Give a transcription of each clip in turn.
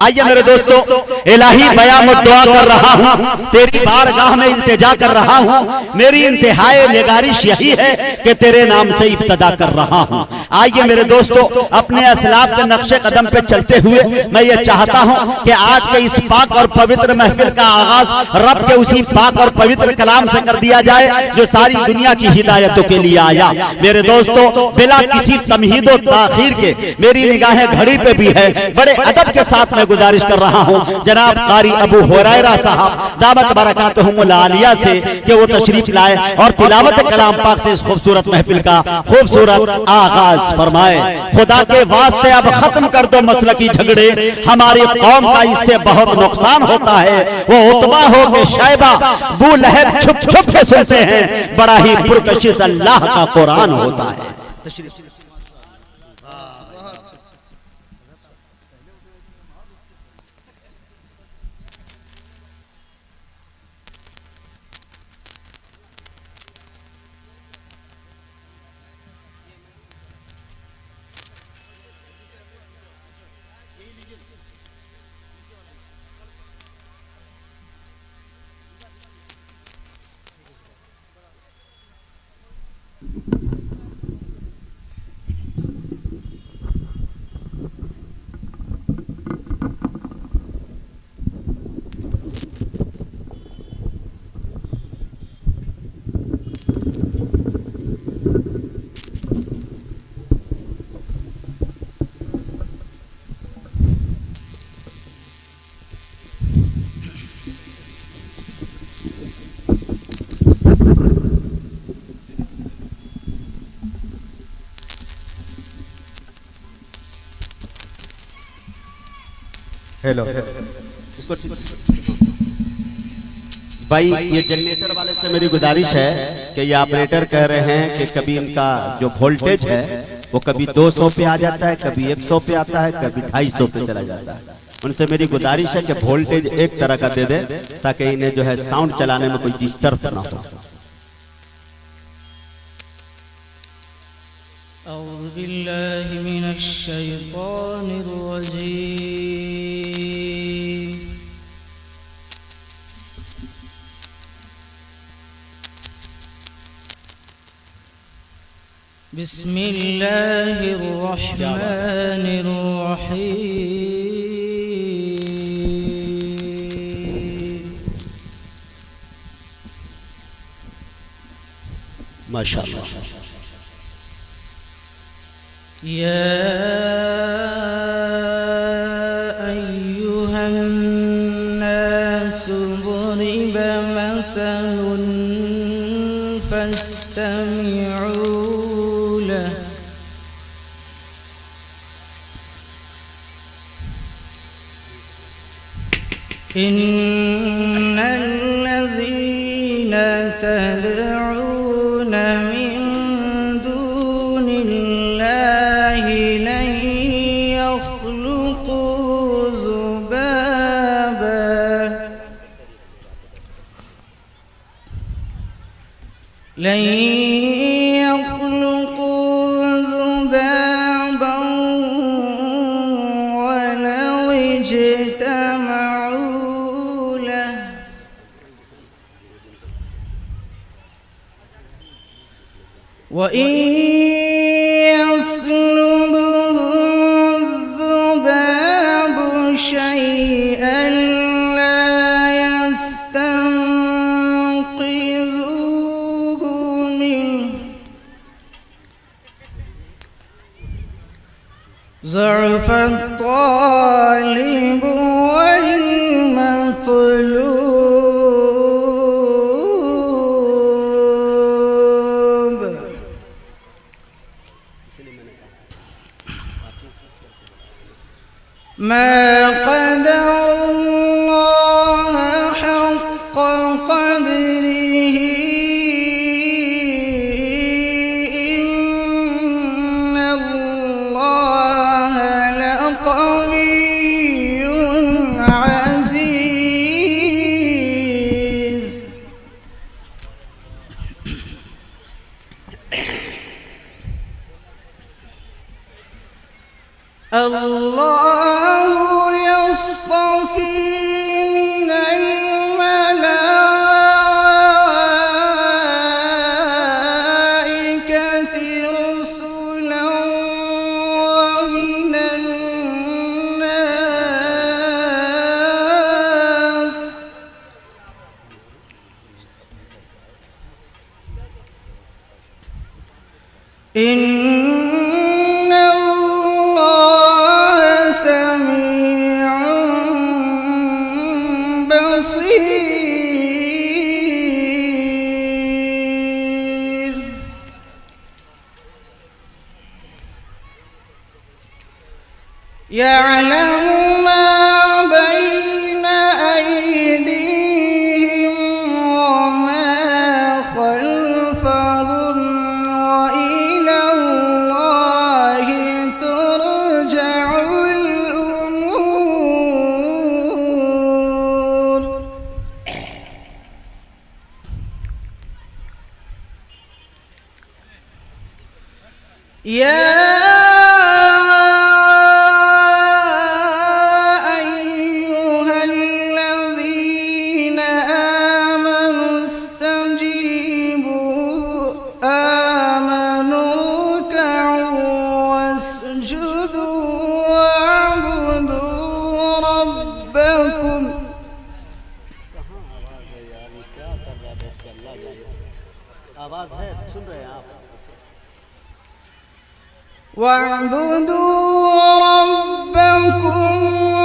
आइए मेरे दोस्तों, इलाही बयान दुआ कर रहा हूँ, तेरी बारगाह में इल्तिजा कर रहा हूँ, मेरी इंतहाई निगारिश यही है कि तेरे नाम से इब्तदा कर रहा हूँ। आइए मेरे दोस्तों, अपने असलाफ के नक्शे कदम पे चलते हुए मैं ये चाहता हूँ कि आज के इस पाक और पवित्र महफिल का आगाज रब के उसी पाक और पवित्र कलाम से कर दिया जाए जो सारी दुनिया की हिदायतों के लिए आया। मेरे दोस्तों, बिला किसी तमहीद और ताखीर के मेरी निगाहें घड़ी पे भी है, बड़े अदब के साथ मैं गुजारिश कर रहा हूं जनाब कारी अबू हुरैरा साहब दामत बरकातहुमुल आलिया से कि वो तशरीफ लाए और तिलावत कलाम पाक से इस खूबसूरत महफिल का खूबसूरत आगाज फरमाए। खुदा के वास्ते अब खत्म कर दो मसलकी झगड़े, हमारी कौम का इससे बहुत नुकसान होता है। वो उतबा हो के शैबा बू लहब छुप छुप के सुनते हैं, बड़ा ही पुरकशिश अल्लाह का कुरान होता है। हेलो इसको भाई, ये जनरेटर वाले से मेरी गुजारिश है कि ये ऑपरेटर कह रहे हैं कि कभी इनका जो वोल्टेज है वो कभी 200 पे आ जाता है, कभी 100 पे आता है, कभी 250 पे चला जाता है। उनसे मेरी गुजारिश है कि वोल्टेज एक तरह का दे दे ताकि इन्हें जो है साउंड चलाने में कोई डिस्टर्ब ना हो। औज़ु बिल्लाहि मिनश शैतानिर रजीम। बिस्मिल्लाहिर रहमानिर रहीम। माशाअल्लाह। या अय्युहन नासु ضُرِبَ मसलٌ फस्तमिዑ लह। इन्नल्लज़ीना तदऊन मिन दूनिल्लाहि लन यख्लुक़ू ज़ुबाबा वलौ इज्तमऊ लह। वइन यस्लुबहुम ज़ुबाबु शैअन ला यस्तंक़िज़ूहु मिन्हु ज़अफ़ अत्तालिब वल्मत्लूब। मा क़दरुल्लाह हक़्क़ क़द्रिही इन्नल्लाह लक़विय्युन अज़ीज़। अल्लाहु إن الله سميع بصير يعلم ما بين أيديهم وما خلفهم وإلى الله ترجع الأمور يا आवाज है सुन रहे हैं आप واعبدوا ربكم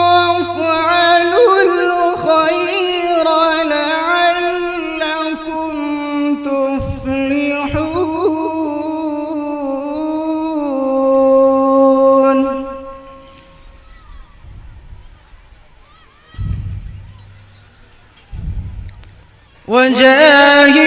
وافعلوا الخير لعلكم تفلحون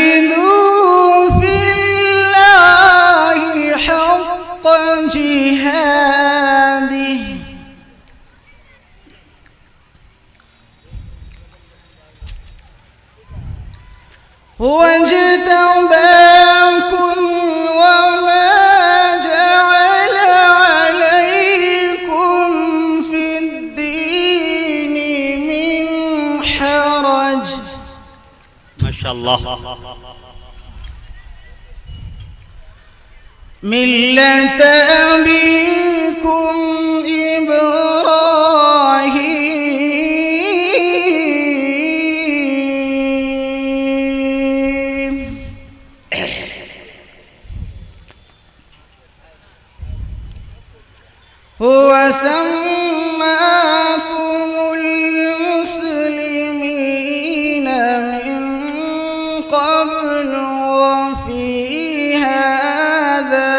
وجاهدوا في الله حق جهاده هو اجتباكم وما جعل عليكم في الدين من حرج ما شاء الله ملة أبيكم إبراهيم هو سماكم المسلمين من قبل وفي هذا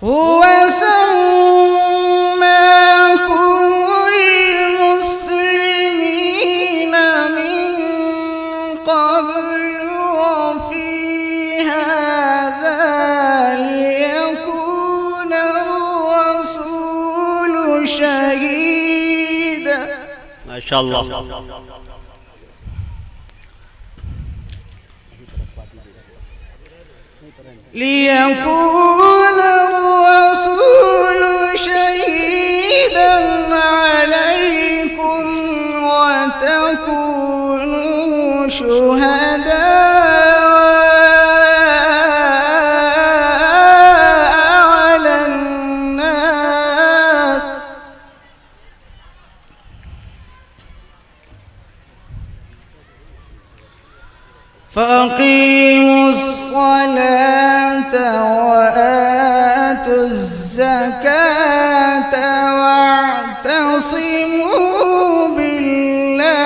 هو سماكم المسلمين من قبل وفي هذا ليكون الرسول شهيدا ما شاء الله ليكون الرسول شهيدا عليكم وتكونوا شهداء على الناس فأقيموا الصلاة وآتوا الزكاة واعتصموا بالله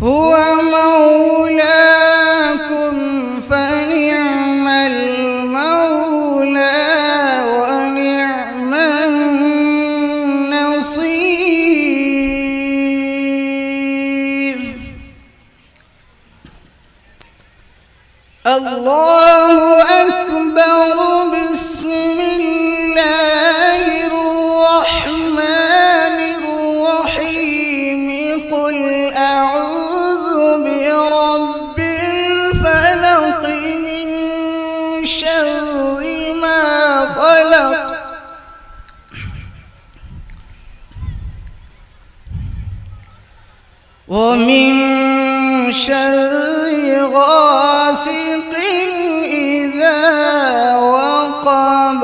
هو مولاكم فنعم المولى ونعم النصير الله أكبر بسم الله الرحمن الرحيم قل أعوذ برب الفلق من شر ما خلق ومن شر غاسق إذا وقب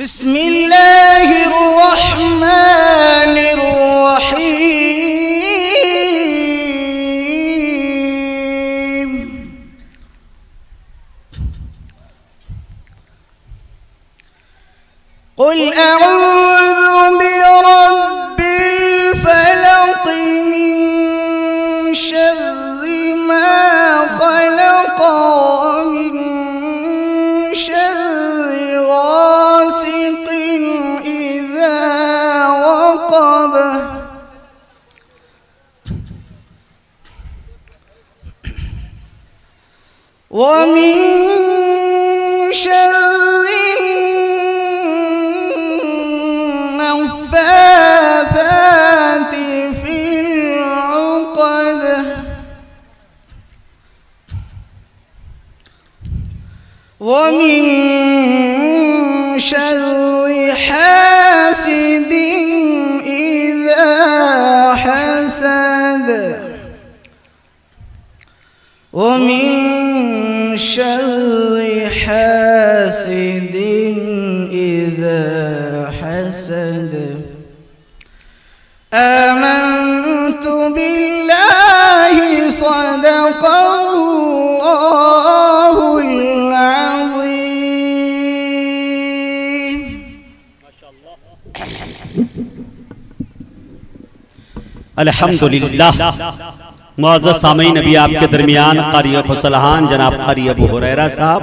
बिस्मिल्लाहिर्रहमानिर्रहीम। कुल अऊज़ु बिरब्बिल फलक़ मिन शर्रि मा खलक़ व मिन शर्रि गासिक़िन इज़ा वक़ब व मिन शर्रि नफ़्फ़ाथाति फ़िल उक़द व मिन शर्रि हासिदिन इज़ा हसद व मिन शर्रि हासिदिन इज़ा हसद। आमन्तु बिल्लाहि सदक़ल्लाहुल अज़ीम। अल्हम्दुलिल्लाह। मुअज़्ज़ज़ सामीन, अभी आपके दरमियान क़ारी खुसलहान जनाब क़ारी अबू हुरैरा साहब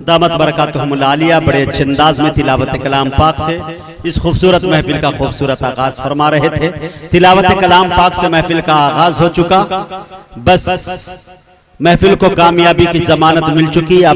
दामत बरकातुहुमुल आलिया बड़े अच्छे अंदाज में तिलावत कलाम पाक से इस खूबसूरत महफिल का खूबसूरत आगाज फरमा रहे थे। तिलावत कलाम पाक से महफिल का आगाज हो चुका, बस महफिल को कामयाबी की जमानत मिल चुकी। अब